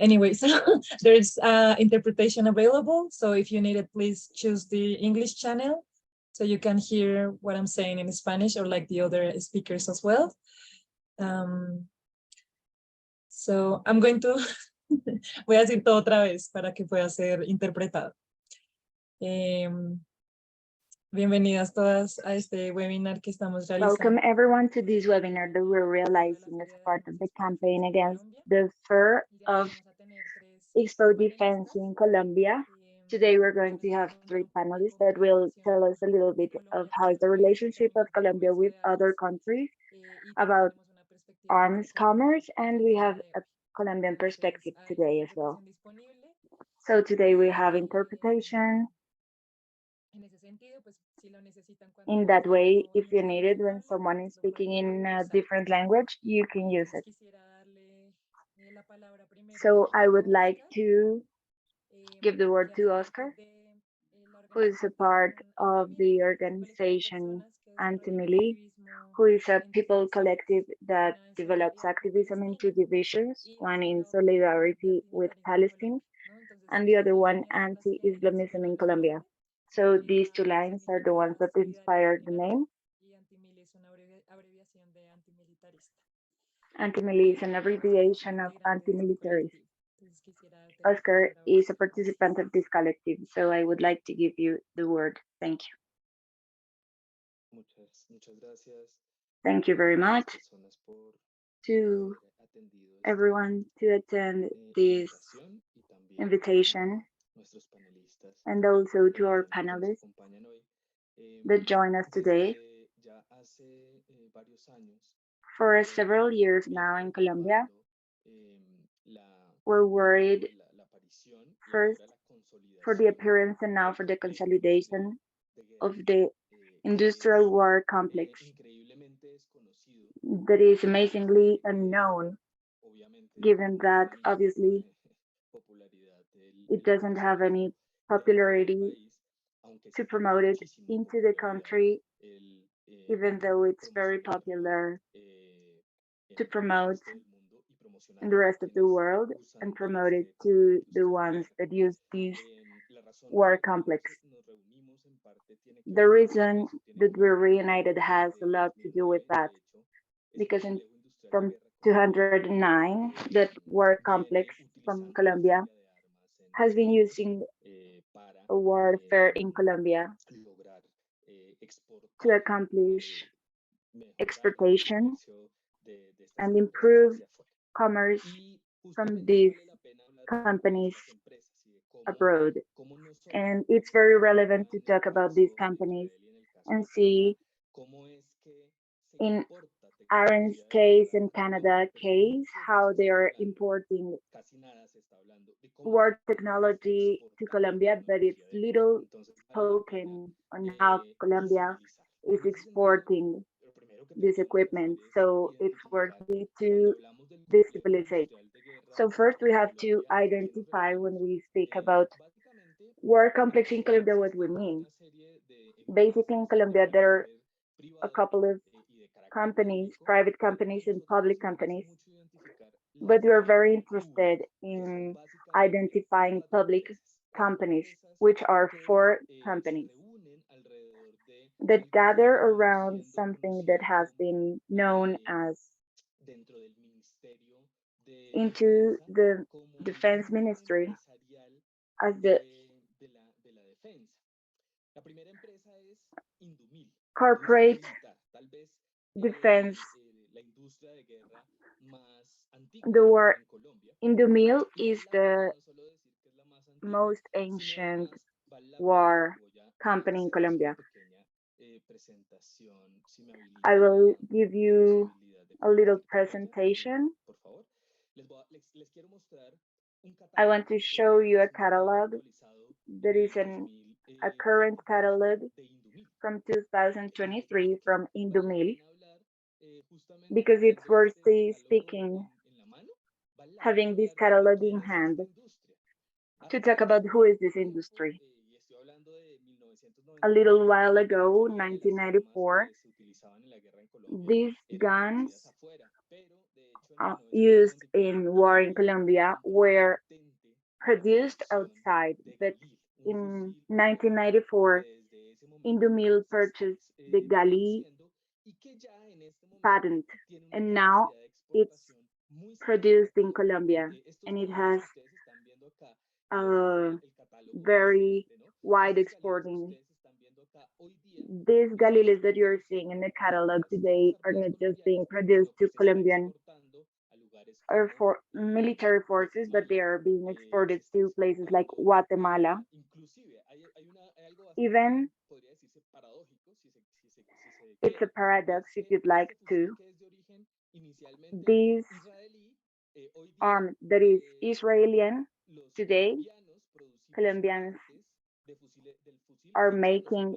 Anyway, so there's interpretation available. So if you need it, please choose the English channel so you can hear what I'm saying in Spanish or like the other speakers as well. So I'm going to, voy a decir todo otra vez para que pueda ser interpretado. Bienvenidas todas a este webinar que estamos realizando. Welcome everyone to this webinar that we're realizing as part of the campaign against the fear of Expo Defense in Colombia. Today we're going to have 3 panelists that will tell us a little bit of how is the relationship of Colombia with other countries, about arms commerce, and we have a Colombian perspective today as well. So today we have interpretation. In that way, if you need it when someone is speaking in a different language, you can use it. So I would like to give the word to Oscar, who is a part of the organization Anti-Melee, who is a people collective that develops activism in 2 divisions, one in solidarity with Palestine, and the other one anti-Islamism in Colombia. So these 2 lines are the ones that inspired the name. Anti-Melee is an abbreviation of anti-militarist. Oscar is a participant of this collective, so I would like to give you the word. Thank you. Thank you very much to everyone to attend this invitation, and also to our panelists that join us today. For several years now in Colombia, we're worried first for the appearance and now for the consolidation of the industrial war complex that is amazingly unknown, given that obviously it doesn't have any popularity to promote it into the country, even though it's very popular to promote in the rest of the world and promote it to the ones that use this war complex. The reason that we're reunited has a lot to do with that, because from 209, that war complex from Colombia has been using a warfare in Colombia to accomplish exportation and improve commerce from these companies abroad. And it's very relevant to talk about these companies and see in Aaron's case and Canada case how they are importing war technology to Colombia, but it's little spoken on how Colombia is exporting this equipment. So it's worthy to visibilize. So first we have to identify when we speak about war complex in Colombia what we mean. Basically in Colombia there are a couple of companies, private companies and public companies, but we are very interested in identifying public companies, which are 4 companies that gather around something that has been known as into the Defense Ministry as the corporate defense. The war Indumil is the most ancient war company in Colombia. I will give you a little presentation. I want to show you a catalog that is a current catalog from 2023 from Indumil, because it's worth speaking, having this catalog in hand to talk about who is this industry. A little while ago, 1994, these guns used in war in Colombia were produced outside, but in 1994, Indumil purchased the Gali patent, and now it's produced in Colombia, and it has a very wide exporting. These Galiles that you're seeing in the catalog today are not just being produced to Colombian or for military forces, but they are being exported to places like Guatemala. Even it's a paradox if you'd like to. This arm that is Israeli today, Colombians are making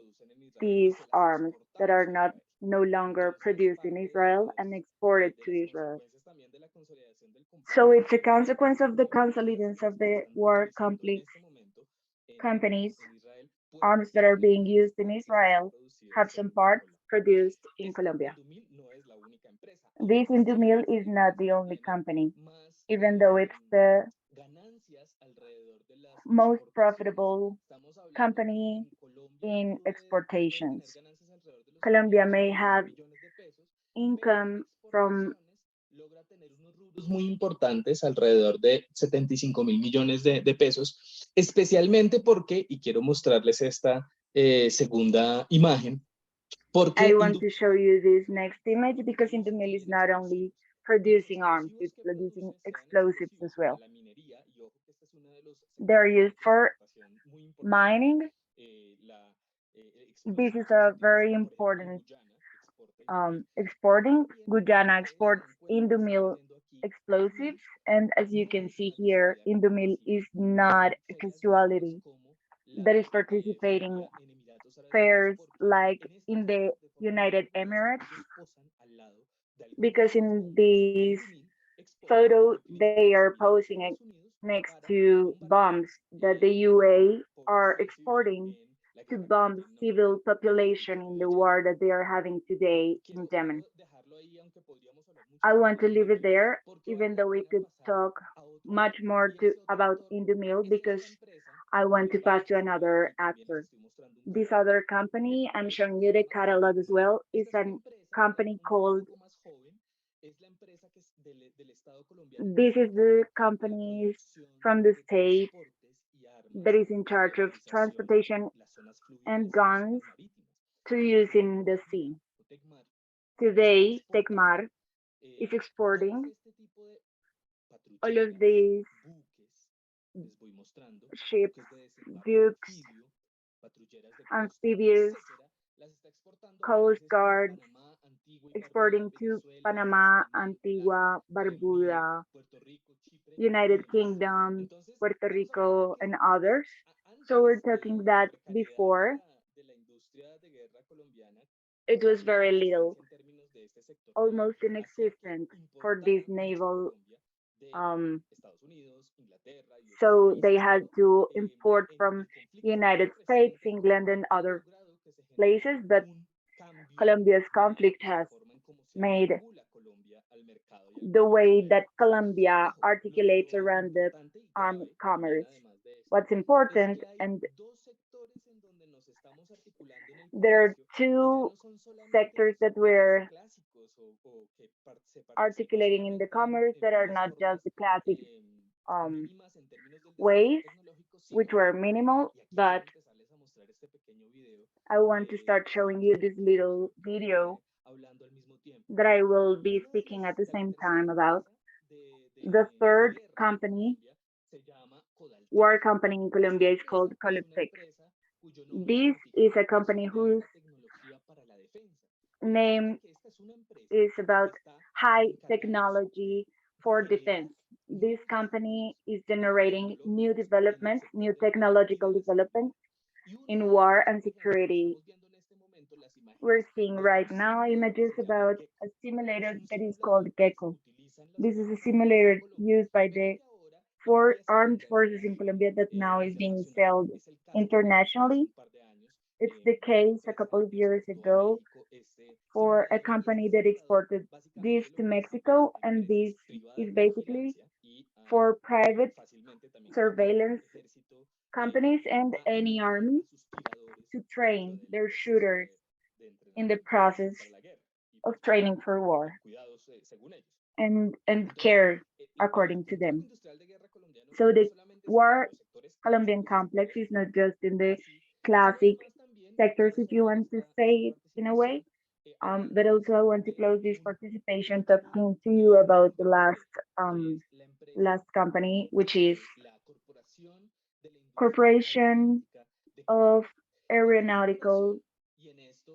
these arms that are not no longer produced in Israel and exported to Israel. So it's a consequence of the consolidation of the war conflicts. Companies, arms that are being used in Israel, have some parts produced in Colombia. This Indumil is not the only company, even though it's the most profitable company in exportations. Colombia may have income from muy importantes, alrededor de 75.000 millones de pesos, especialmente porque, y quiero mostrarles esta segunda imagen, porque I want to show you this next image because Indumil is not only producing arms, it's producing explosives as well. They're used for mining. This is a very important exporting. Guyana exports Indumil explosives, and as you can see here, Indumil is not a casualty that is participating fairs like in the United Emirates, because in this photo they are posing next to bombs that the UA are exporting to bomb civil population in the war that they are having today in Yemen. I want to leave it there, even though we could talk much more about Indumil, because I want to pass to another actor. This other company, I'm showing you the catalog as well, is a company called, this is the companies from the state that is in charge of transportation and guns to use in the sea. Today, Tecmar is exporting all of these ships, dukes, amphibious, coast guards, exporting to Panama, Antigua, Barbuda, United Kingdom, Puerto Rico, and others. So we're talking that before it was very little, almost inexistent for this naval. So they had to import from United States, England, and other places, but Colombia's conflict has made the way that Colombia articulates around the armed commerce what's important, and there are two sectors that we're articulating in the commerce that are not just the classic ways, which were minimal, but I want to start showing you this little video that I will be speaking at the same time about. The third company, war company in Colombia, is called Coloptec. This is a company whose name is about high technology for defense. This company is generating new development, new technological development in war and security. We're seeing right now images about a simulator that is called Gecko. This is a simulator used by the armed forces in Colombia that now is being sold internationally. It's the case a couple of years ago. for a company that exported this to Mexico, and this is basically for private surveillance companies and any army to train their shooters in the process of training for war and care according to them. So the war Colombian complex is not just in the classic sectors, if you want to say it in a way, but also I want to close this participation talking to you about the last company, which is Corporation of Aeronautical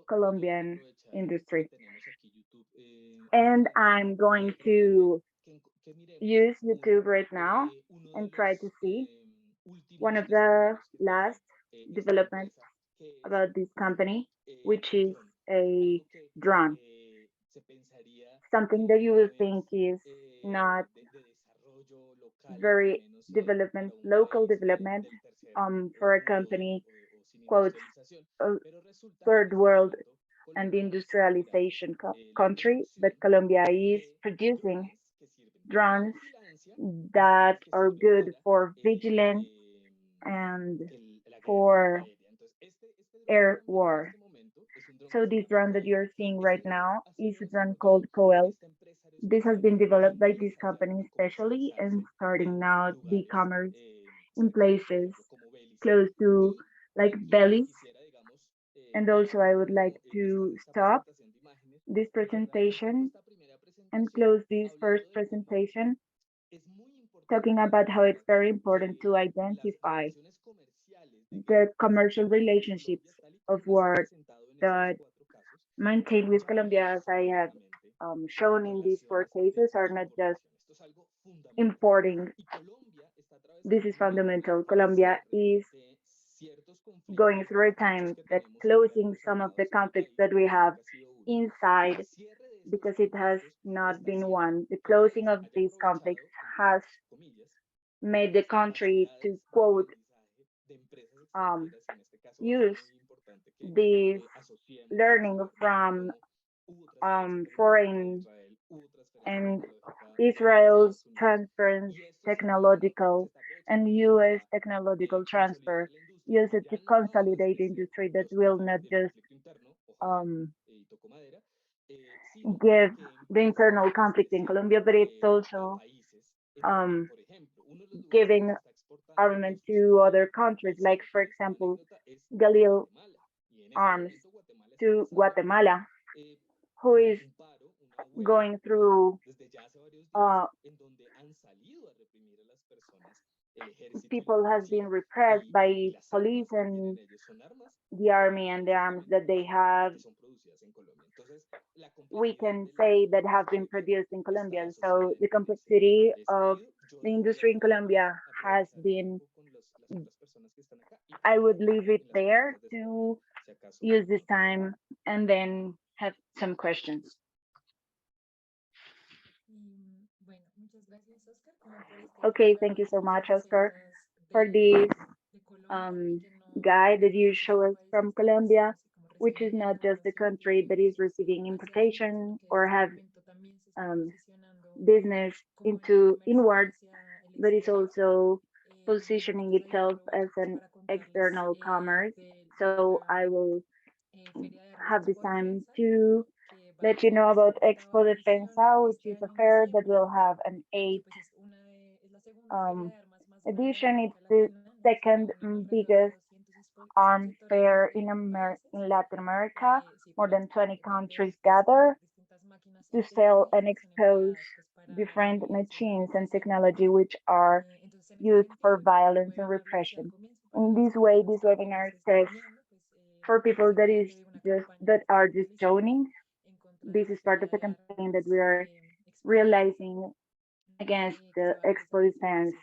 Colombian Industry. And I'm going to use YouTube right now and try to see one of the last developments about this company, which is a drone. Something that you will think is not very local development for a company, quotes, third world and industrialization country, but Colombia is producing drones that are good for vigilance and for air war. So this drone that you're seeing right now is a drone called Coel. This has been developed by this company especially and starting now e-commerce in places close to like bellies. And also I would like to stop this presentation and close this first presentation talking about how it's very important to identify the commercial relationships of war that maintained with Colombia, as I have shown in these four cases, are not just importing. This is fundamental. Colombia is going through a time that closing some of the conflicts that we have inside, because it has not been won. The closing of these conflicts has made the country to quote use this learning from foreign and Israel's transference technological and US technological transfer, use it to consolidate industry that will not just give the internal conflict in Colombia, but it's also giving armament to other countries, like for example, Galil Arms to Guatemala, who is going through people has been repressed by police and the army and the arms that they have, we can say that have been produced in Colombia. So the complexity of the industry in Colombia has been, I would leave it there to use this time and then have some questions. Okay, thank you so much, Oscar, for this guide that you show us from Colombia, which is not just a country that is receiving importation or have business into inwards, but it's also positioning itself as an external commerce. So I will have the time to let you know about Expo Defensa, which is a fair that will have an 8th edition. It's the second biggest arms fair in Latin America. More than 20 countries gather to sell and expose different machines and technology which are used for violence and repression. In this way, this webinar says for people that are just joining, this is part of the campaign that we are realizing against the Expo Defense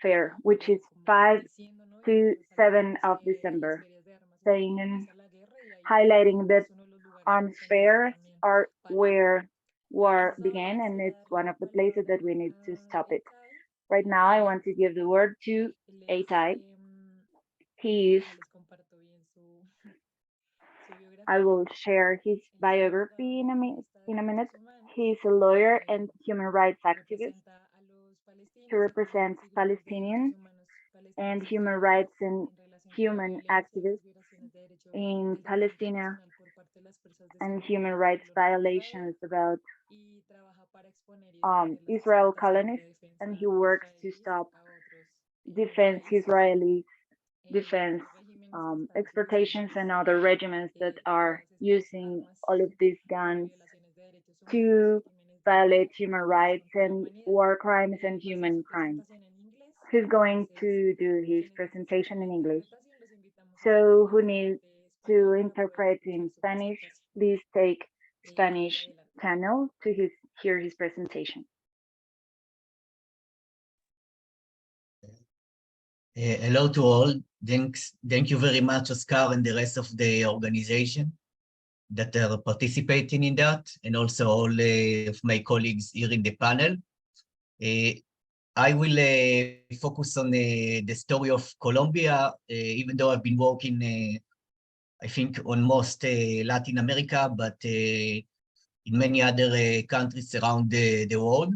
Fair, which is 5 to 7 of December, saying and highlighting that arms fairs are where war began, and it's one of the places that we need to stop it. Right now, I want to give the word to Atai. He is I will share his biography in a minute. He's a lawyer and human rights activist. He represents Palestinians and human rights and human activists in Palestine and human rights violations about Israel colonists, and he works to stop defense Israeli defense exportations and other regimens that are using all of these guns to violate human rights and war crimes and human crimes. He's going to do his presentation in English. So who needs to interpret in Spanish, please take Spanish channel to hear his presentation. Hello to all. Thank you very much, Oscar, and the rest of the organization that are participating in that, and also all of my colleagues here in the panel. I will focus on the story of Colombia, even though I've been working, I think, on most Latin America, but in many other countries around the world.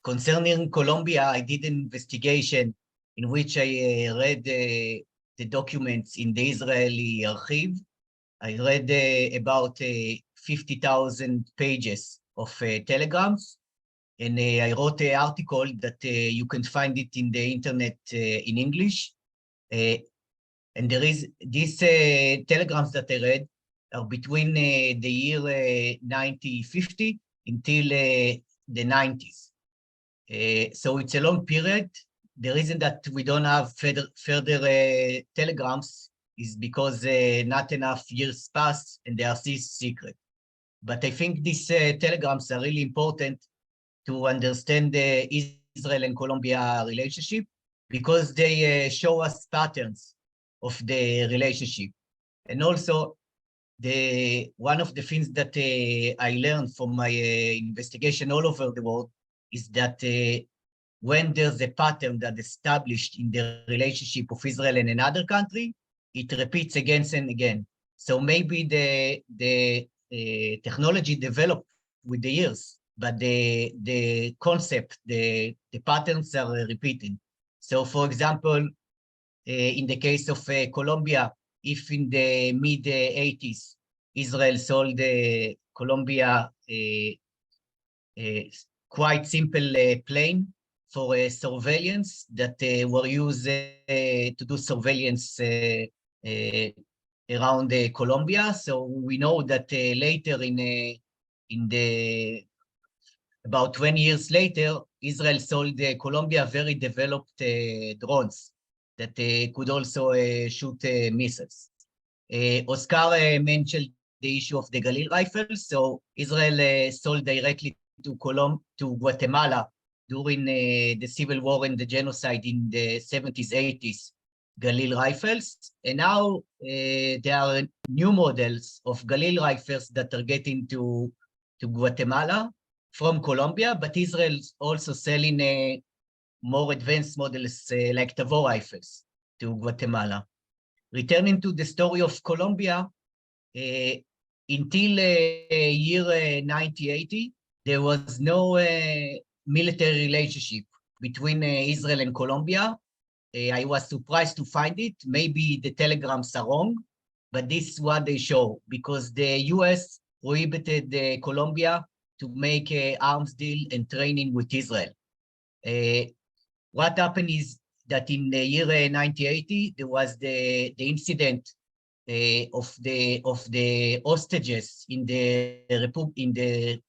Concerning Colombia, I did an investigation in which I read the documents in the Israeli archive. I read about 50,000 pages of telegrams, and I wrote an article that you can find it in the internet in English. And there is these telegrams that I read are between the year 1950 until the 90s. So it's a long period. The reason that we don't have further telegrams is because not enough years passed and they are still secret. But I think these telegrams are really important to understand the Israel and Colombia relationship, because they show us patterns of the relationship. And also, one of the things that I learned from my investigation all over the world is that when there's a pattern that established in the relationship of Israel and another country, it repeats again and again. So maybe the technology developed with the years, but the concept, the patterns are repeating. So for example, in the case of Colombia, if in the mid-80s, Israel sold Colombia quite simple plane for surveillance that were used to do surveillance around Colombia. So we know that later about 20 years later, Israel sold Colombia very developed drones that could also shoot missiles. Oscar mentioned the issue of the Galil rifles. So Israel sold directly to Guatemala during the civil war and the genocide in the 70s, 80s, Galil rifles. And now there are new models of Galil rifles that are getting to Guatemala from Colombia, but Israel is also selling more advanced models like Tavor rifles to Guatemala. Returning to the story of Colombia, until year 1980, there was no military relationship between Israel and Colombia. I was surprised to find it. Maybe the telegrams are wrong, but this is what they show, because the US prohibited Colombia to make an arms deal and training with Israel. What happened is that in the year 1980, there was the incident of the hostages in the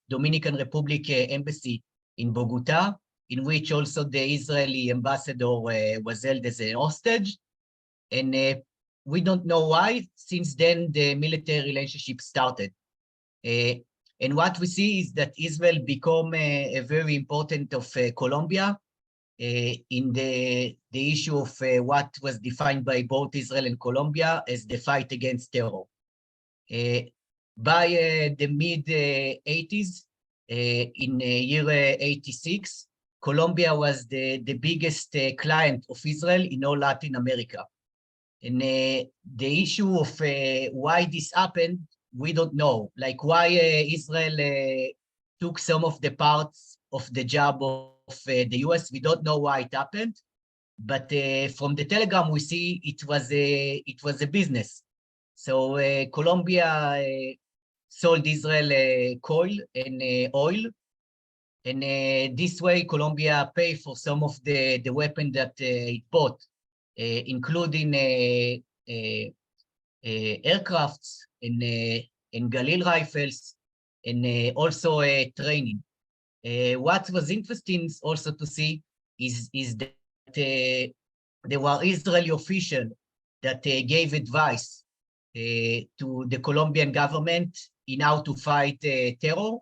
Dominican Republic embassy in Bogota, in which also the Israeli ambassador was held as a hostage. And we don't know why. Since then, the military relationship started. And what we see is that Israel became a very important of Colombia in the issue of what was defined by both Israel and Colombia as the fight against terror. By the mid-80s, in year 86, Colombia was the biggest client of Israel in all Latin America. And the issue of why this happened, we don't know. Like why Israel took some of the parts of the job of the US, we don't know why it happened. But from the telegram, we see it was a business. So Colombia sold Israel coal and oil. And this way, Colombia paid for some of the weapon that it bought, including aircrafts and Galil rifles, and also training. What was interesting also to see is that there were Israeli officials that gave advice to the Colombian government in how to fight terror.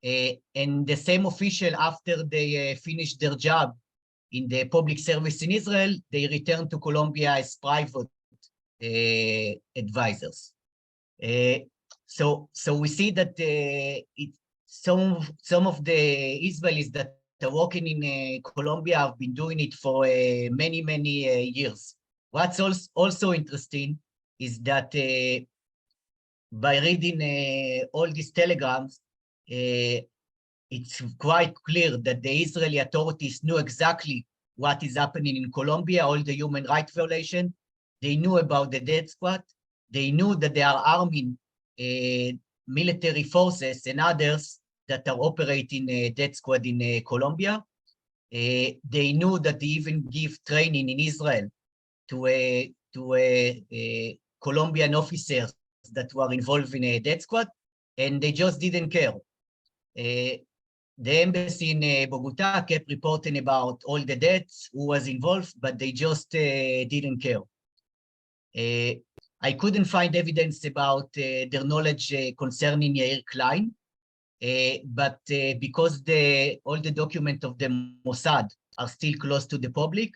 And the same official, after they finished their job in the public service in Israel, they returned to Colombia as private advisors. So we see that some of the Israelis that are working in Colombia have been doing it for many years. What's also interesting is that by reading all these telegrams, it's quite clear that the Israeli authorities knew exactly what is happening in Colombia, all the human rights violation. They knew about the death squad. They knew that they are arming military forces and others that are operating death squad in Colombia. They knew that they even give training in Israel to Colombian officers that were involved in a death squad, and they just didn't care. The embassy in Bogota kept reporting about all the deaths, who was involved, but they just didn't care. I couldn't find evidence about their knowledge concerning Yair Klein, but because all the documents of the Mossad are still close to the public,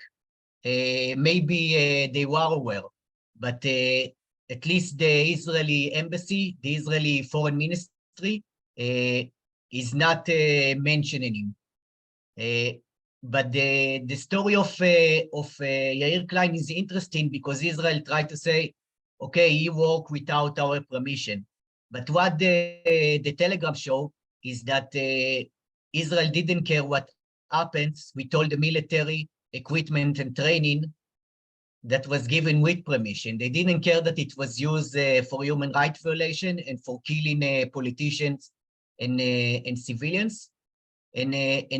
maybe they were aware, but at least the Israeli embassy, the Israeli foreign ministry, is not mentioning him. But the story of Yair Klein is interesting because Israel tried to say, okay, he worked without our permission. But what the telegram show is that Israel didn't care what happens with all the military equipment and training that was given with permission. They didn't care that it was used for human rights violation and for killing politicians and civilians. And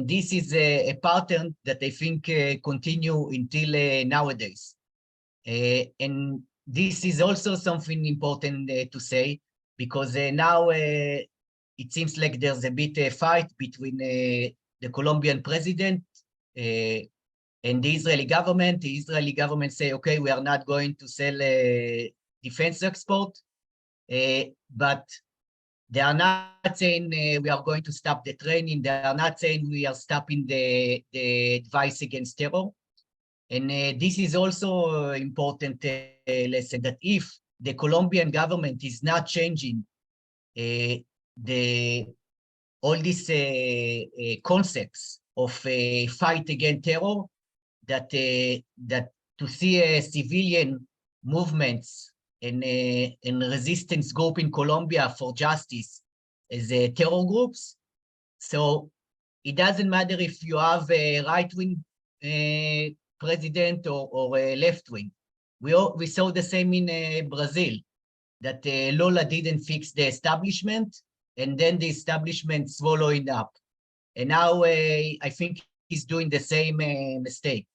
this is a pattern that I think continue until nowadays. And this is also something important to say, because now it seems like there's a bit of a fight between the Colombian president and the Israeli government. The Israeli government say, okay, we are not going to sell defense export, but they are not saying we are going to stop the training. They are not saying we are stopping the advice against terror. And this is also an important lesson, that if the Colombian government is not changing all these concepts of fight against terror, that to see civilian movements and resistance group in Colombia for justice as terror groups. So it doesn't matter if you have a right-wing president or a left-wing. We saw the same in Brazil, that Lula didn't fix the establishment, and then the establishment swallowed up. And now I think he's doing the same mistake.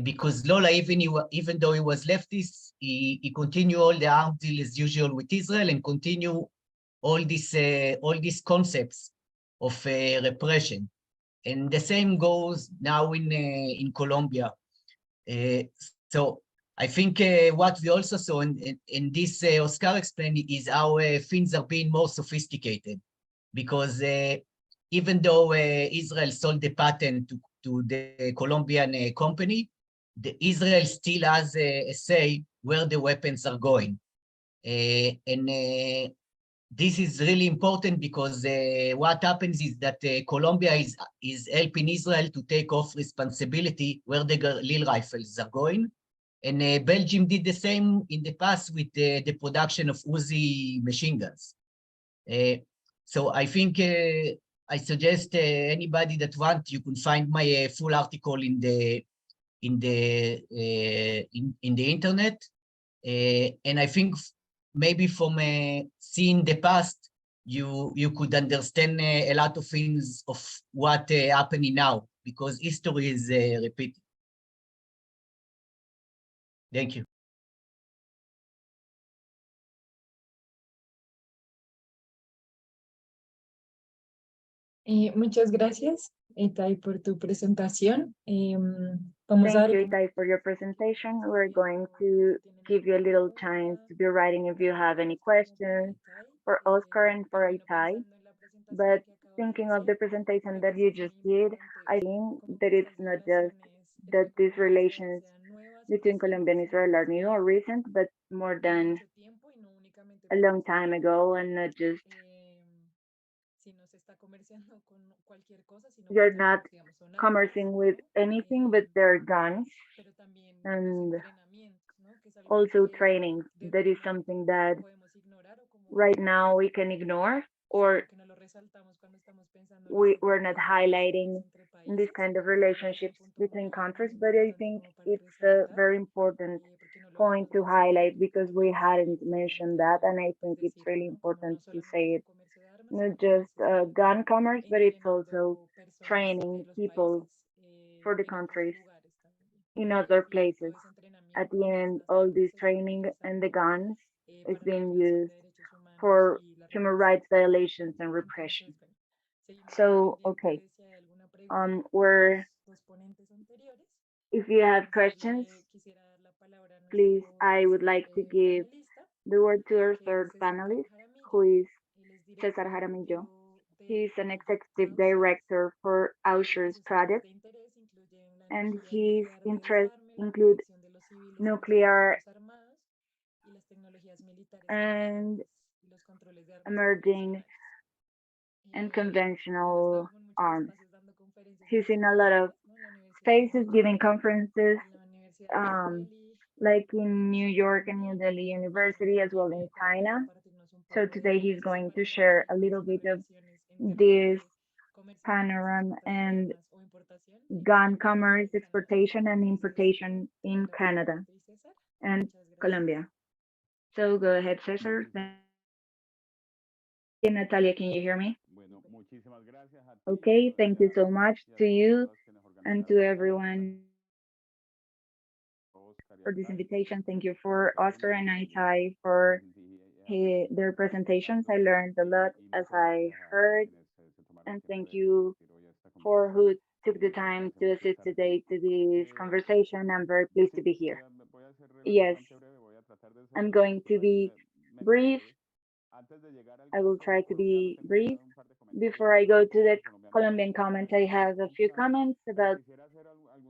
Because Lula, even though he was leftist, he continued all the arms deal as usual with Israel and continue all these concepts of repression. And the same goes now in Colombia. So I think what we also saw in this Oscar explained is how things are being more sophisticated, because even though Israel sold the patent to the Colombian company, Israel still has a say where the weapons are going. And this is really important, because what happens is that Colombia is helping Israel to take off responsibility where the Galil rifles are going. And Belgium did the same in the past with the production of Uzi machine guns. So I think I suggest anybody that wants, you can find my full article in the internet. And I think maybe from seeing the past, you could understand a lot of things of what happening now, because history is repeating. Thank you. Muchas gracias, Itai, por tu presentación. Vamos a Thank you, Itai, for your presentation. We're going to give you a little time to be writing if you have any questions for Oscar and for Itai. But thinking of the presentation that you just did, I think that it's not just that these relations between Colombia and Israel are new or recent, but more than a long time ago, and not just you're not commercing with anything but their guns, and also training. That is something that right now we can ignore, or we're not highlighting in this kind of relationships between countries. But I think it's a very important point to highlight, because we hadn't mentioned that, and I think it's really important to say it. Not just gun commerce, but it's also training people for the countries in other places. At the end, all this training and the guns is being used for human rights violations and repression. So, okay, we're, if you have questions, please, I would like to give the word to our third panelist, who is Cesar Jaramillo. He's an executive director for Auschwitz Project, and his interests include nuclear and emerging and conventional arms. He's in a lot of spaces giving conferences, like in New York and New Delhi University, as well in China. So today he's going to share a little bit of this panorama and gun commerce, exportation and importation in Canada and Colombia. So go ahead, Cesar. Natalia, can you hear me? Okay, thank you so much to you and to everyone for this invitation. Thank you for Oscar and Itai for their presentations. I learned a lot as I heard, and thank you for who took the time to assist today to this conversation. I'm very pleased to be here. Yes, I'm going to be brief. I will try to be brief. Before I go to the Colombian comments, I have a few comments about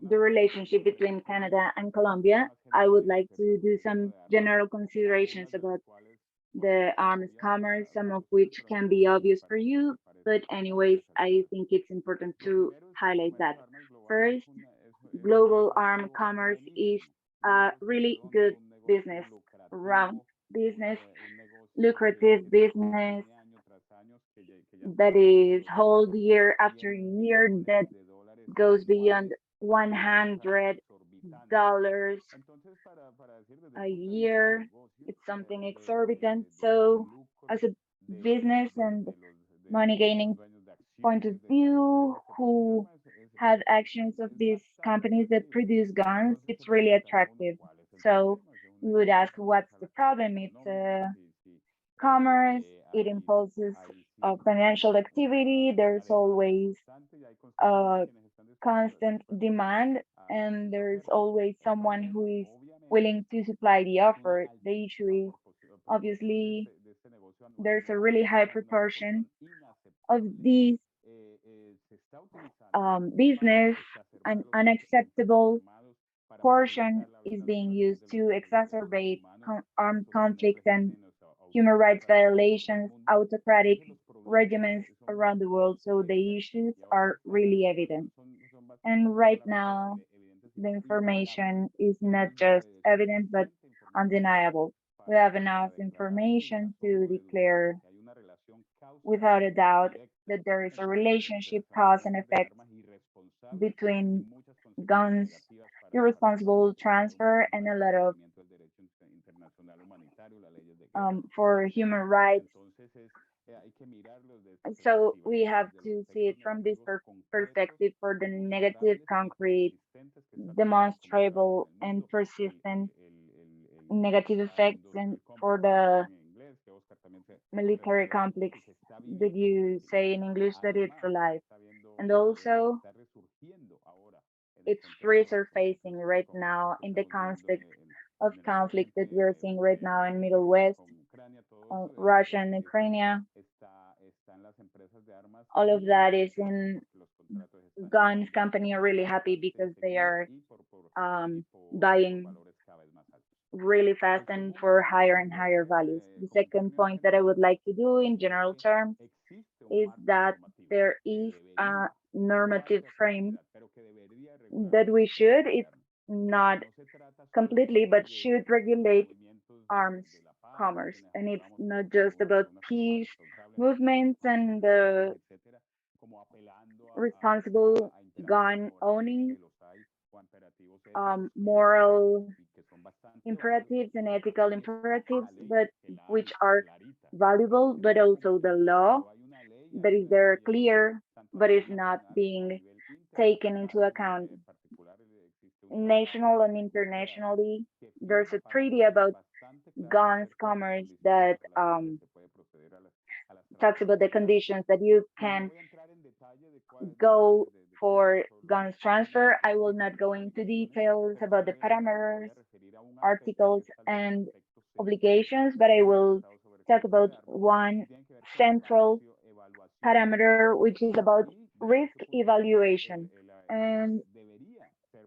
the relationship between Canada and Colombia. I would like to do some general considerations about the arms commerce, some of which can be obvious for you, but anyways, I think it's important to highlight that. First, global arm commerce is a really good business, round business, lucrative business that is whole year after year, that goes beyond $100 a year. It's something exorbitant. So as a business and money gaining point of view, who have actions of these companies that produce guns, it's really attractive. So we would ask, what's the problem? It's commerce, it impulses financial activity, there's always a constant demand, and there's always someone who is willing to supply the offer. The issue is, obviously, there's a really high proportion of these business, an unacceptable portion is being used to exacerbate armed conflict and human rights violations, autocratic regimens around the world. So the issues are really evident. And right now, the information is not just evident, but undeniable. We have enough information to declare without a doubt that there is a relationship, cause and effect between guns, irresponsible transfer, and a lot of for human rights. So we have to see it from this perspective for the negative, concrete, demonstrable, and persistent negative effects, and for the military complex that you say in English that it's alive. And also, it's resurfacing right now in the context of conflict that we're seeing right now in Middle West, Russia and Ukraine. All of that is in guns company are really happy because they are buying really fast and for higher and higher values. The second point that I would like to do in general terms is that there is a normative frame that we should, it's not completely, but should regulate arms commerce. And it's not just about peace movements and the responsible gun owning, moral imperatives and ethical imperatives, but which are valuable, but also the law that is there clear, but is not being taken into account. National and internationally, there's a treaty about guns commerce that talks about the conditions that you can go for guns transfer. I will not go into details about the parameters, articles, and obligations, but I will talk about one central parameter, which is about risk evaluation. And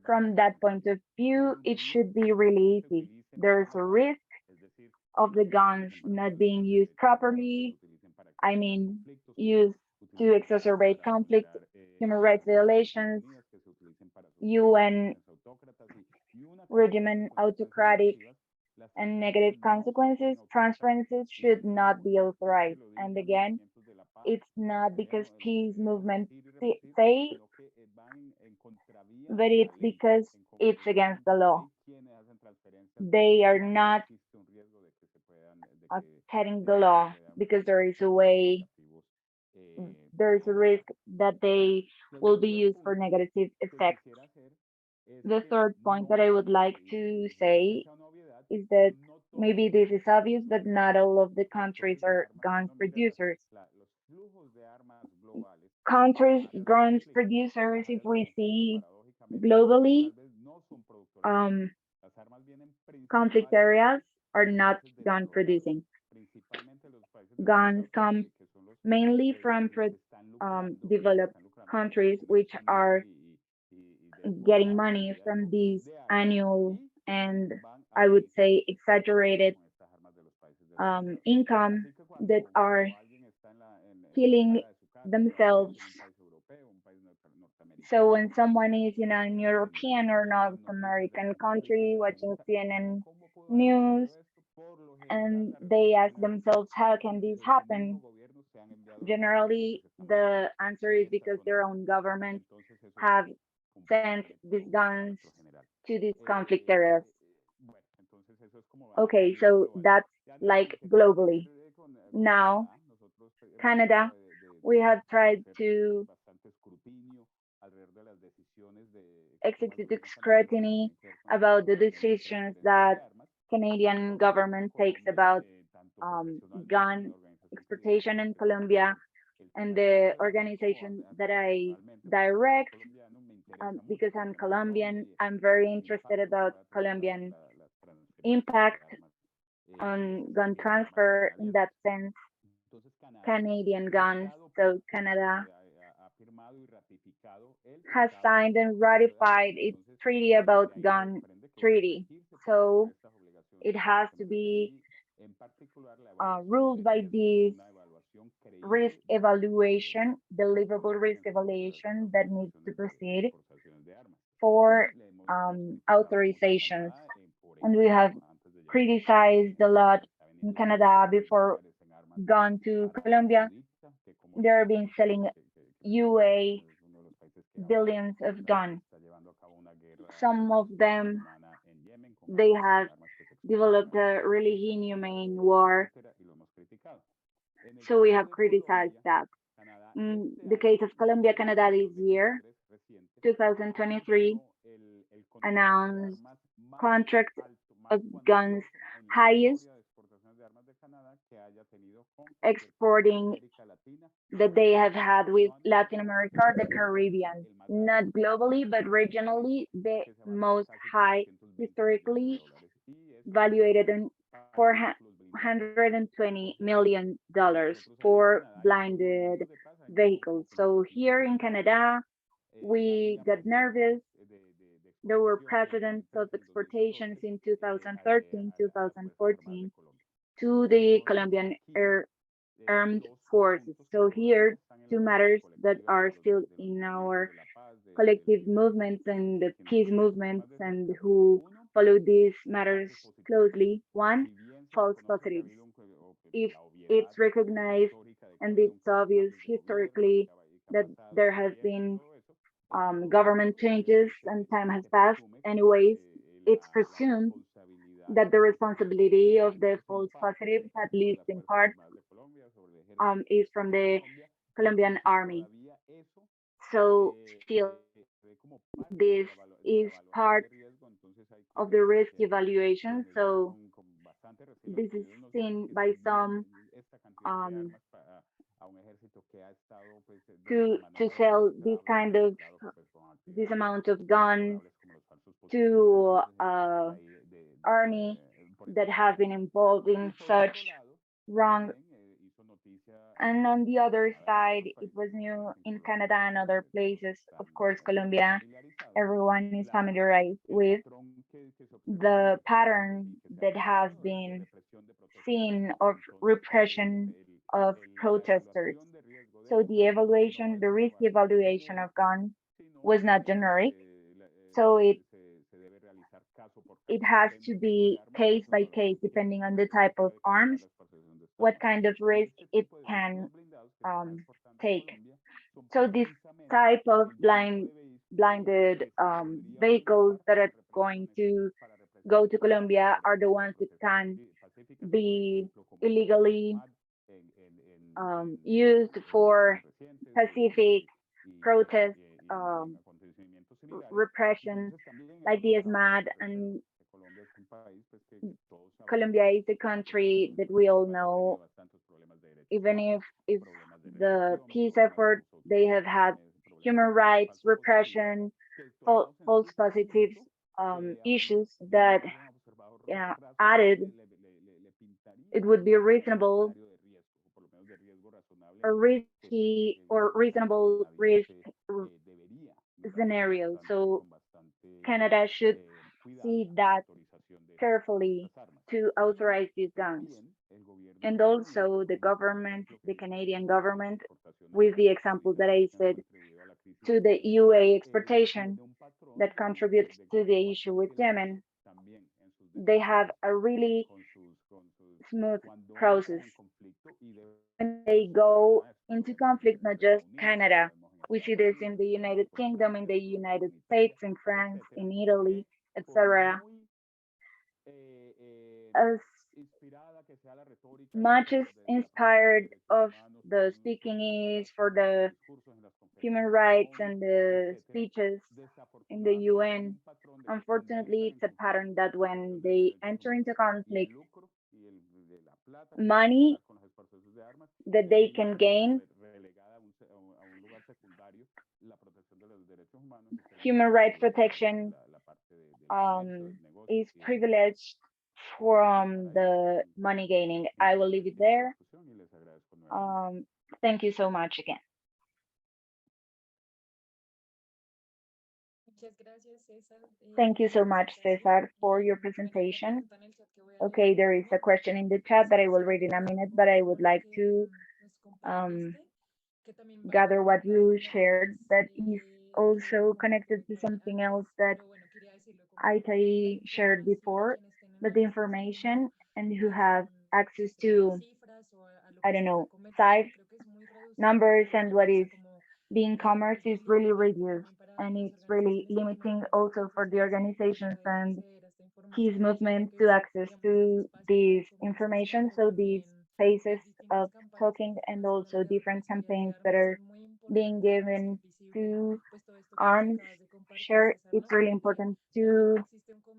from that point of view, it should be really easy. There's a risk of the guns not being used properly. I mean, used to exacerbate conflict, human rights violations, UN regimen, autocratic, and negative consequences. Transferences should not be authorized. And again, it's not because peace movements say, but it's because it's against the law. They are not heading the law because there is a way, there's a risk that they will be used for negative effects. The third point that I would like to say is that maybe this is obvious, but not all of the countries are guns producers. Countries, guns producers, if we see globally, conflict areas are not gun producing. Guns come mainly from developed countries, which are getting money from these annual and I would say exaggerated income that are killing themselves. So when someone is in an European or North American country watching CNN news and they ask themselves, how can this happen? Generally, the answer is because their own government have sent these guns to these conflict areas. Okay, so that's like globally. Now, Canada, we have tried to execute scrutiny about the decisions that Canadian government takes about gun exportation in Colombia, and the organization that I direct, because I'm Colombian, I'm very interested about Colombian impact on gun transfer in that sense. Canadian guns, so Canada has signed and ratified its treaty about gun treaty. So it has to be ruled by this risk evaluation, deliverable risk evaluation that needs to proceed for authorizations. And we have criticized a lot in Canada before gone to Colombia. They're been selling UA billions of guns. Some of them, they have developed a really inhumane war. So we have criticized that. In the case of Colombia, Canada this year, 2023, announced contract of guns highest exporting that they have had with Latin America or the Caribbean, not globally, but regionally, the most high historically valuated in $420 million for blinded vehicles. So here in Canada, we got nervous. There were precedents of exportations in 2013, 2014 to the Colombian armed forces. So here, two matters that are still in our collective movements and the peace movements and who follow these matters closely. One, false positives. If it's recognized and it's obvious historically that there has been government changes and time has passed, anyways, it's presumed that the responsibility of the false positives, at least in part, is from the Colombian army. So still, this is part of the risk evaluation. So this is seen by some to sell this amount of guns to army that have been involved in such wrong. And on the other side, it was new in Canada and other places. Of course, Colombia, everyone is familiarized with the pattern that has been seen of repression of protesters. So the evaluation, the risk evaluation of guns was not generic. So it has to be case by case, depending on the type of arms, what kind of risk it can take. So this type of blinded vehicles that are going to go to Colombia are the ones that can be illegally used for pacific protest, repression, like the SMAD. And Colombia is a country that we all know, even if the peace effort, they have had human rights, repression, false positives issues that added, it would be reasonable or risky or reasonable risk scenario. So Canada should see that carefully to authorize these guns. And also the government, the Canadian government, with the example that I said, to the UA exportation that contributes to the issue with Yemen, they have a really smooth process. When they go into conflict, not just Canada, we see this in the United Kingdom, in the United States, in France, in Italy, etc. As much as inspired of the speaking is for the human rights and the speeches in the UN, unfortunately, it's a pattern that when they enter into conflict, money that they can gain, human rights protection is privileged from the money gaining. I will leave it there. Thank you so much again. Thank you so much, Cesar, for your presentation. Okay, there is a question in the chat that I will read in a minute, but I would like to gather what you shared that is also connected to something else that I shared before, but the information and who have access to, I don't know, size, numbers, and what is being commerce is really reduced. And it's really limiting also for the organizations and his movement to access to this information. So these spaces of talking and also different campaigns that are being given to arms share, it's really important to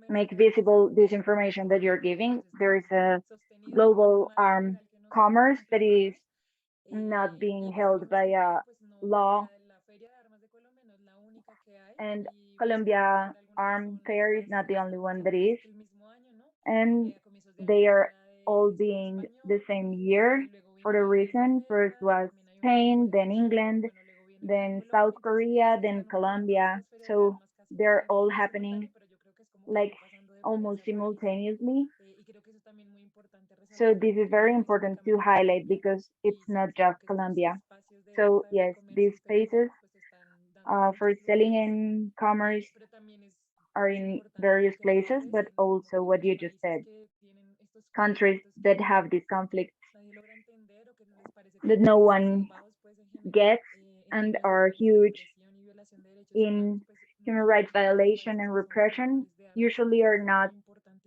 make visible this information that you're giving. There is a global arm commerce that is not being held by a law, and Colombia Arm Fair is not the only one that is, and they are all being the same year for the reason. First was Spain, then England, then South Korea, then Colombia. So they're all happening like almost simultaneously. So this is very important to highlight because it's not just Colombia. So yes, these spaces for selling and commerce are in various places, but also what you just said, countries that have this conflict that no one gets and are huge in human rights violation and repression usually are not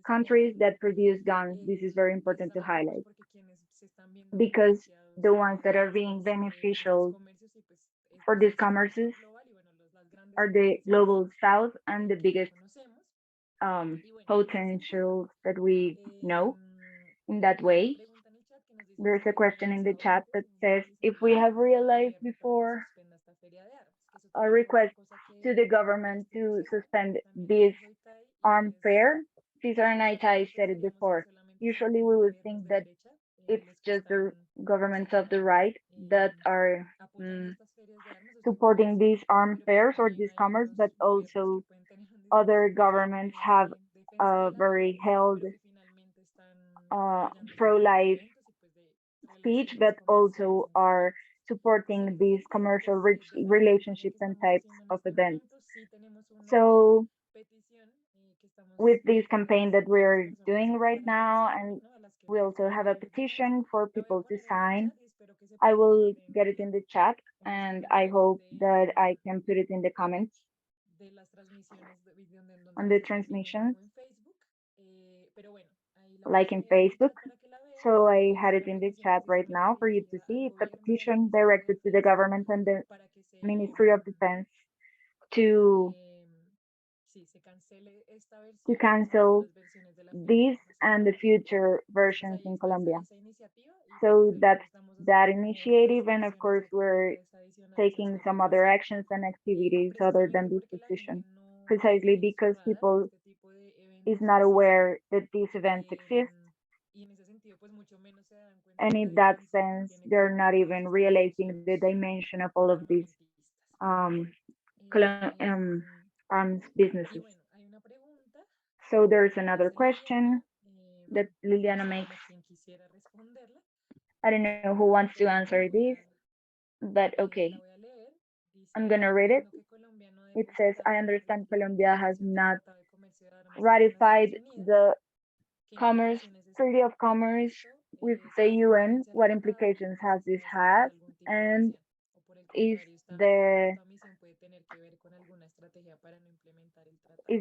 countries that produce guns. This is very important to highlight because the ones that are being beneficial for these commerces are the global south and the biggest potentials that we know in that way. There's a question in the chat that says, if we have realized before a request to the government to suspend this arm fair, Cesar and I said it before. Usually we would think that it's just the governments of the right that are supporting these arm fairs or this commerce, but also other governments have a very held pro-life speech, but also are supporting these commercial relationships and types of events. So with this campaign that we're doing right now, and we also have a petition for people to sign, I will get it in the chat and I hope that I can put it in the comments on the transmissions, like in Facebook. So I had it in the chat right now for you to see. It's a petition directed to the government and the Ministry of Defense to cancel these and the future versions in Colombia. So that's that initiative, and of course we're taking some other actions and activities other than this petition, precisely because people is not aware that these events exist. And in that sense, they're not even realizing the dimension of all of these um, arms businesses. So there's another question that Liliana makes. I don't know who wants to answer this, but okay. I'm gonna read it. It says, I understand Colombia has not ratified the Commerce Treaty of Commerce with the UN. What implications has this had? And is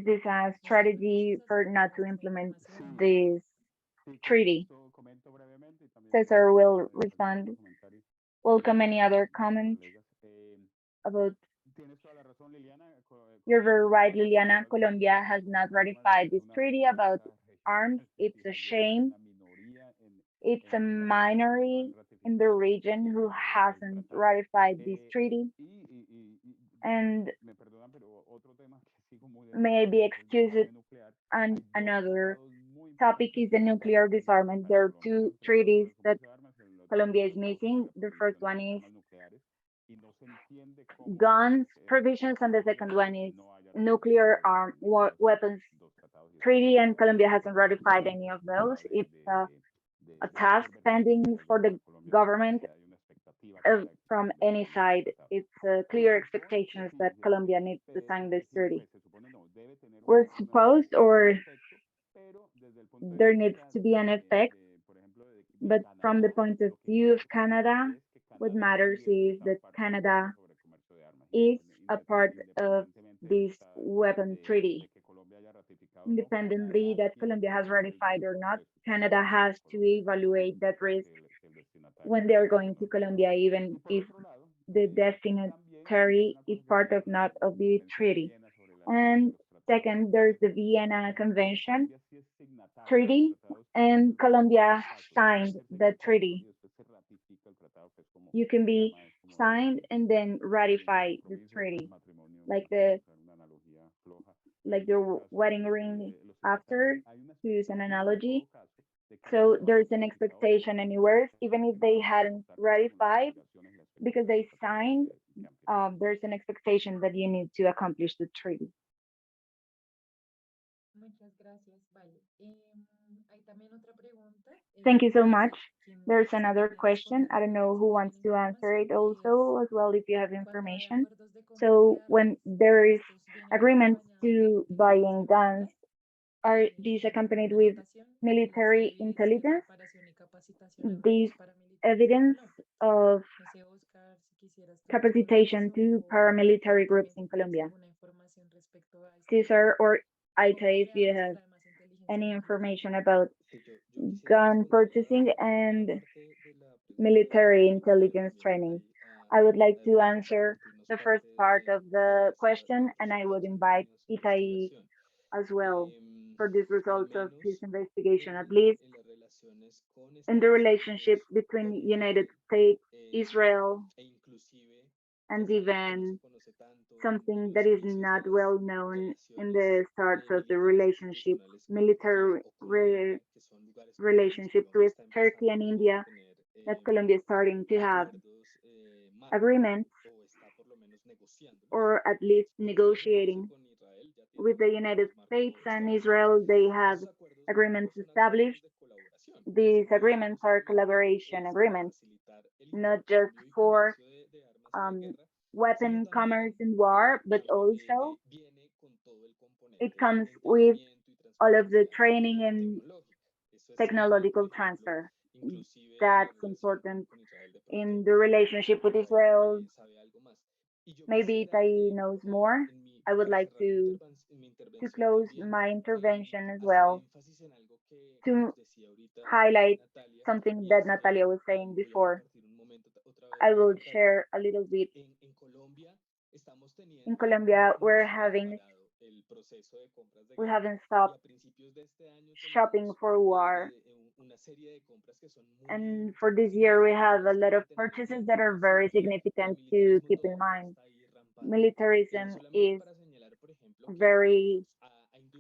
this a strategy for not to implement this treaty? Cesar will respond. Welcome any other comment about. You're very right, Liliana. Colombia has not ratified this treaty about arms. It's a shame. It's a minority in the region who hasn't ratified this treaty. And may I be excused, and another topic is the nuclear disarmament. There are two treaties that Colombia is missing. The first one is guns provisions, and the second one is nuclear weapons treaty, and Colombia hasn't ratified any of those. It's a task pending for the government from any side. It's clear expectations that Colombia needs to sign this treaty. we're supposed, or there needs to be an effect. But from the point of view of Canada, what matters is that Canada is a part of this weapon treaty. Independently that Colombia has ratified or not, Canada has to evaluate that risk when they're going to Colombia, even if the destinatory is part of not of the treaty. And second, there's the Vienna Convention treaty, and Colombia signed the treaty. You can be signed and then ratify the treaty, like the wedding ring after, to use an analogy. So there's an expectation anywhere, even if they hadn't ratified, because they signed, there's an expectation that you need to accomplish the treaty. Muchas gracias. Vale. Hay también otra pregunta. Thank you so Dice, much. There's another question. I don't know who wants to answer it also, as well, if you have information. So when there is agreements to buying guns, are these accompanied with military intelligence? This evidence of capacitation to paramilitary groups in Colombia. Cesar or Aita, if you have any information about gun purchasing and military intelligence training. I would like to answer the first part of the question, and I would invite Itai as well for these results of his investigation, at least in the relationships between United States, Israel, and even something that is not well known in the starts of the relationship, military relationships with Turkey and India, that Colombia is starting to have agreements, or at least negotiating with the United States and Israel. They have agreements established. These agreements are collaboration agreements, not just for weapon commerce and war, but also it comes with all of the training and technological transfer. That's important in the relationship with Israel. Maybe Tai knows more. I would like to close my intervention as well to highlight something that Natalia was saying before. I will share a little bit. In Colombia, we haven't stopped shopping for war. And for this year, we have a lot of purchases that are very significant to keep in mind. Militarism is very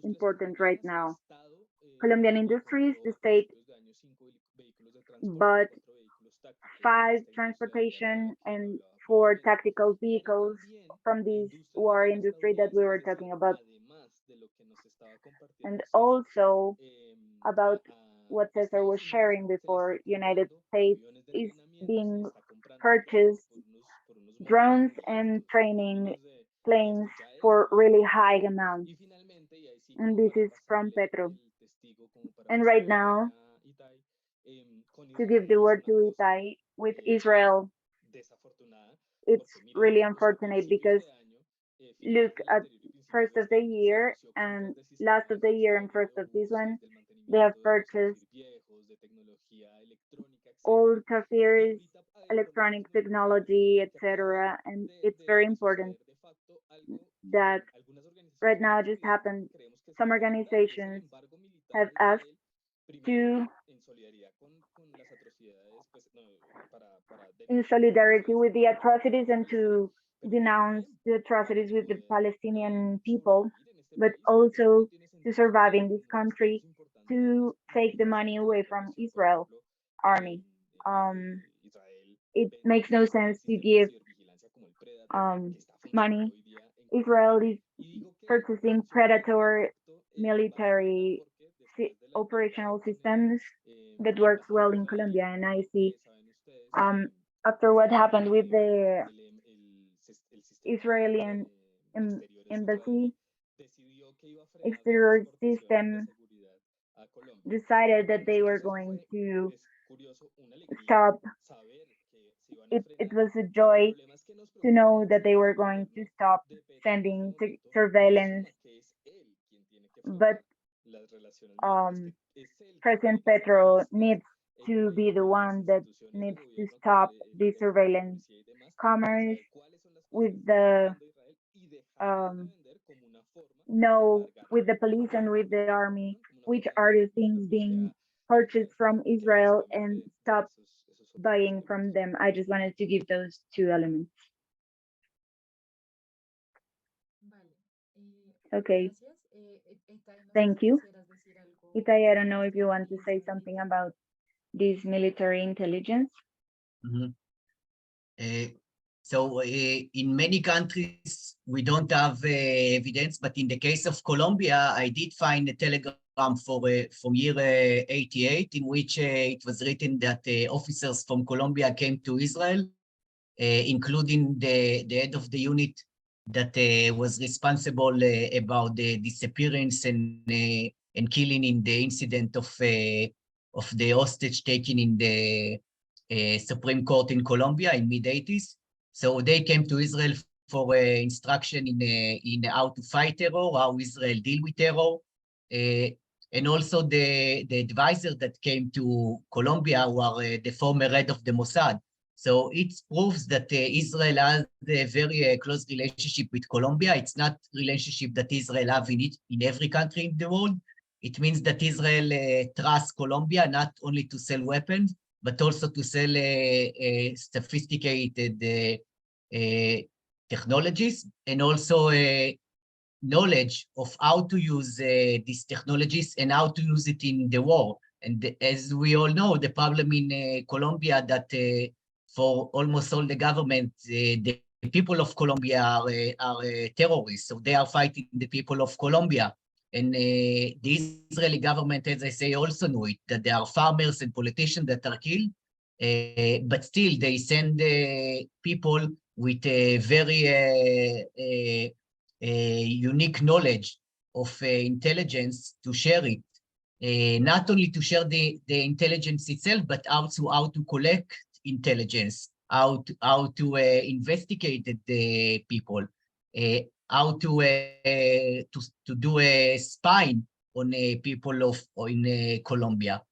important right now. Colombian Industries, the state, bought 5 transportation and 4 tactical vehicles from this war industry that we were talking about. And also about what Cesar was sharing before, United States is being purchased drones and training planes for really high amounts. And this is from Petro. And right now, to give the word to Itai, with Israel, it's really unfortunate because look at first of the year and last of the year and first of this one, they have purchased old kafirs, electronic technology, etc. And it's very important that right now just happened. Some organizations have asked to, in solidarity with the atrocities, and to denounce the atrocities with the Palestinian people, but also to survive in this country, to take the money away from Israel army. It makes no sense to give money. Israel is purchasing predator military operational systems that works well in Colombia, and I see after what happened with the Israeli embassy, exterior system decided that they were going to stop. It was a joy to know that they were going to stop sending surveillance, but President Petro needs to be the one that needs to stop the surveillance cameras with the know with the police and with the army which are the things being purchased from Israel and stop buying from them. I just wanted to give those two elements. Okay, thank you. Itai, I don't know if you want to say something about this military intelligence. In many countries, we don't have evidence, but in the case of Colombia, I did find a telegram from year 88, in which it was written that officers from Colombia came to Israel, including the head of the unit that was responsible about the disappearance and killing in the incident of the hostage taken in the Supreme Court in Colombia in mid-80s. So they came to Israel for instruction in how to fight terror, how Israel deal with terror. And also the advisor that came to Colombia were the former head of the Mossad. So it proves that Israel has a very close relationship with Colombia. It's not relationship that Israel have in every country in the world. It means that Israel trusts Colombia not only to sell weapons, but also to sell sophisticated technologies and also knowledge of how to use these technologies and how to use it in the war. And as we all know, the problem in Colombia that for almost all the government, the people of Colombia are terrorists. So they are fighting the people of Colombia. And the Israeli government, as I say, also know it, that there are farmers and politicians that are killed, but still they send people with a very unique knowledge of intelligence to share it. Not only to share the intelligence itself, but also how to collect intelligence, how to investigate the people, how to do a spying on people in Colombia.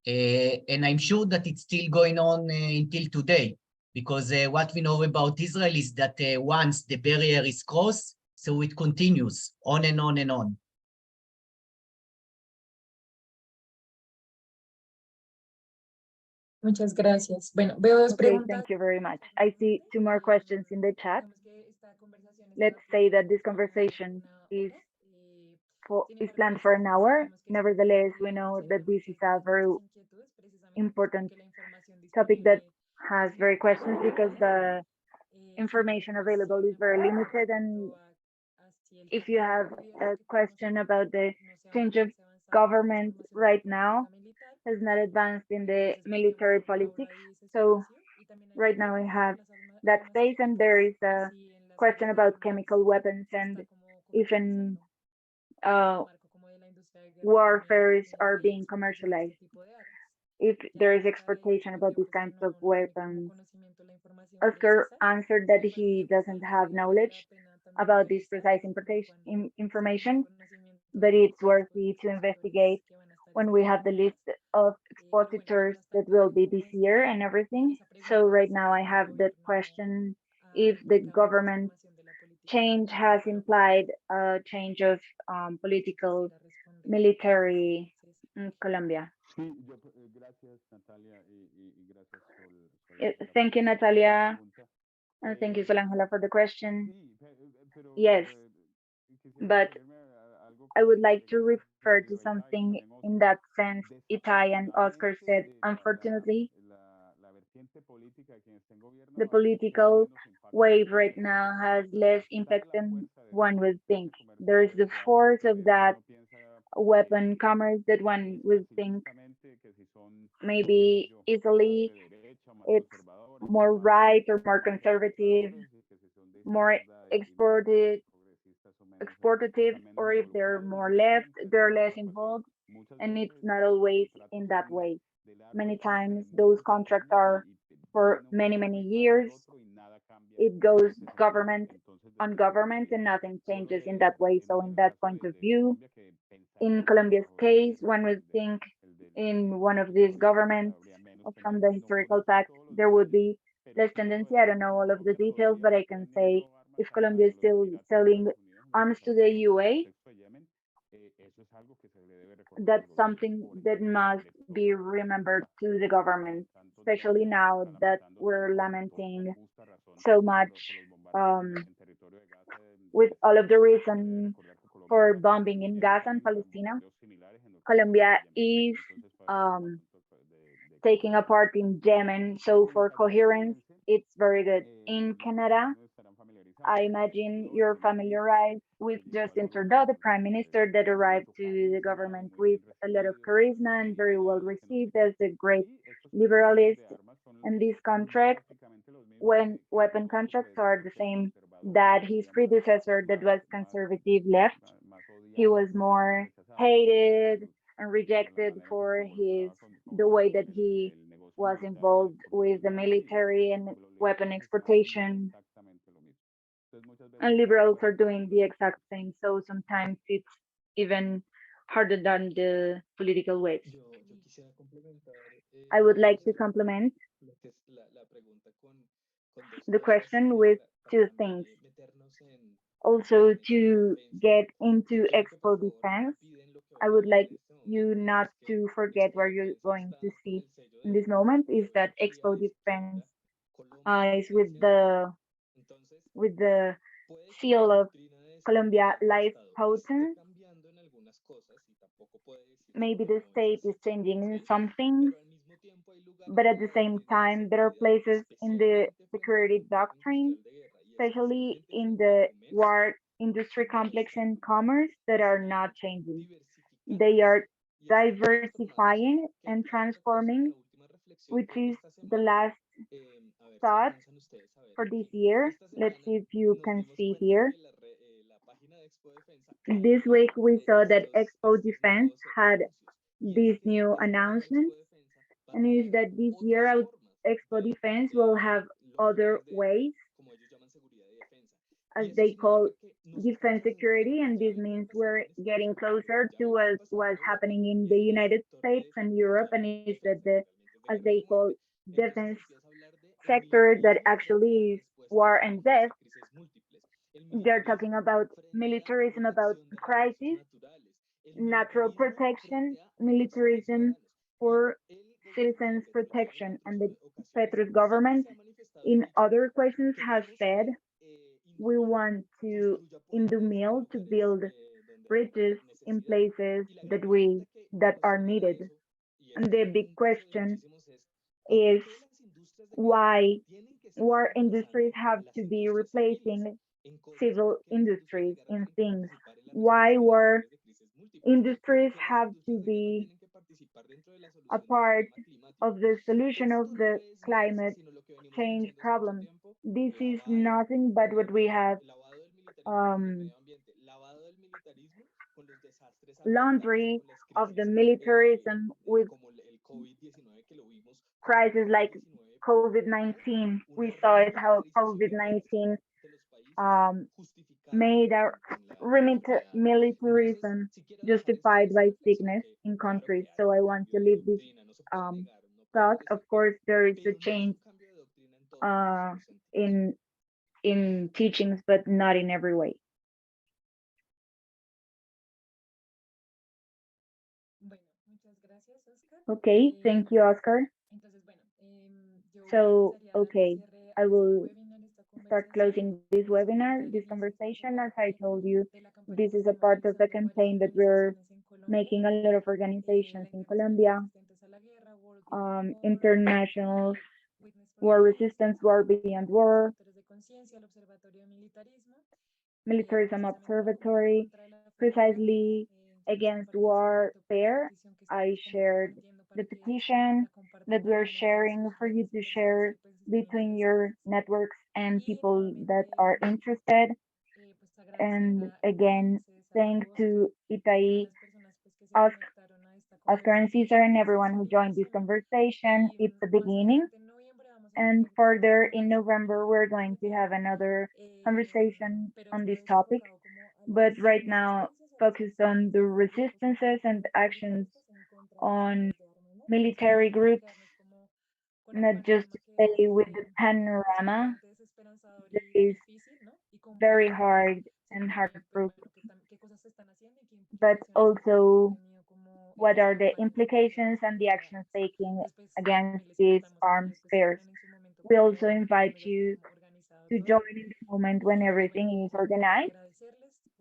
And I'm sure that it's still going on until today, because what we know about Israel is that once the barrier is crossed, so it continues on and on and on. Muchas gracias. Bueno, veo dos Okay, preguntas. thank you very much. I see two more questions in the chat. Let's say that this conversation is planned for an hour. Nevertheless, we know that this is a very important topic that has very questions because the information available is very limited. And if you have a question about the change of government right now, has not advanced in the military politics. So right now we have that space, and there is a question about chemical weapons and even warfares are being commercialized. If there is exportation about these kinds of weapons. Oscar answered that he doesn't have knowledge about this precise information, but it's worthy to investigate when we have the list of expositors that will be this year and everything. So right now I have that question, if the government change has implied a change of political military in Colombia. Thank you, Natalia. And thank you, Solangela, for the question. Yes, but I would like to refer to something in that sense Itai and Oscar said. Unfortunately, the political wave right now has less impact than one would think. There is the force of that weapon commerce that one would think maybe easily it's more right or more conservative, more exported, exploitative, or if they're more left, they're less involved, and it's not always in that way. Many times those contracts are for many, many years. It goes government on government and nothing changes in that way. So in that point of view, in Colombia's case, one would think in one of these governments from the historical fact, there would be less tendency. I don't know all of the details, but I can say if Colombia is still selling arms to the UA, that's something that must be remembered to the government, especially now that we're lamenting so much with all of the reason for bombing in Gaza and Palestine. Colombia is um, taking a part in Yemen, so for coherence, it's very good. In Canada, I imagine you're familiarized with Justin Trudeau, the Prime Minister that arrived to the government with a lot of charisma and very well received as a great liberalist. And this contract, when weapon contracts are the same that his predecessor that was conservative left, he was more hated and rejected for the way that he was involved with the military and weapon exportation, and liberals are doing the exact same. So sometimes it's even harder than the political waves. I would like to complement the question with two things. Also, to get into expo defense, I would like you not to forget where you're going to see in this moment is that expo defense is with the seal of Colombia life potent. Maybe the state is changing in some things, but at the same time, there are places in the security doctrine, especially in the war industry complex and commerce, that are not changing. They are diversifying and transforming, which is the last thought for this year. Let's see if you can see here. This week we saw that Expo Defense had this new announcement, and is that this year Expo Defense will have other ways, as they call defense security, and this means we're getting closer to what's happening in the United States and Europe, and is that as they call, defense sector that actually is war and death. They're talking about militarism, about crisis, natural protection, militarism for citizens protection, and the Petro's government in other questions has said we want to in the mill to build bridges in places that are needed. And the big question is why war industries have to be replacing civil industries in things. Why war industries have to be a part of the solution of the climate change problem. This is nothing but what we have laundry of the militarism with crises like COVID-19. We saw it how COVID-19 um, made our militarism justified by sickness in countries. So I want to leave this thought. Of course, there is a change uh, in teachings, but not in every way. Okay, thank you, Oscar. So, okay, I will start closing this webinar, this conversation. As I told you, this is a part of the campaign that we're making a lot of organizations in Colombia, international war resistance, war beyond war, militarism observatory, precisely against warfare. I shared the petition that we're sharing for you to share between your networks and people that are interested. And again, thanks to Itai, Oscar and Cesar, and everyone who joined this conversation. It's the beginning. And further in November, we're going to have another conversation on this topic. But right now, focused on the resistances and actions on military groups, not just to stay with the panorama that is very hard and heartbroken, but also what are the implications and the actions taken against these arms pairs. We also invite you to join in the moment when everything is organized.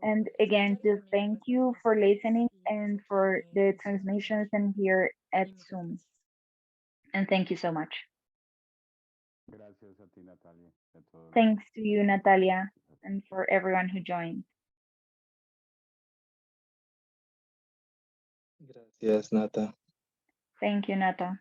And again, just thank you for listening and for the transmissions and here at Zoom. And thank you so much. Thanks to you, Natalia, and for everyone who joined. Gracias, Nata. Thank you, Nata.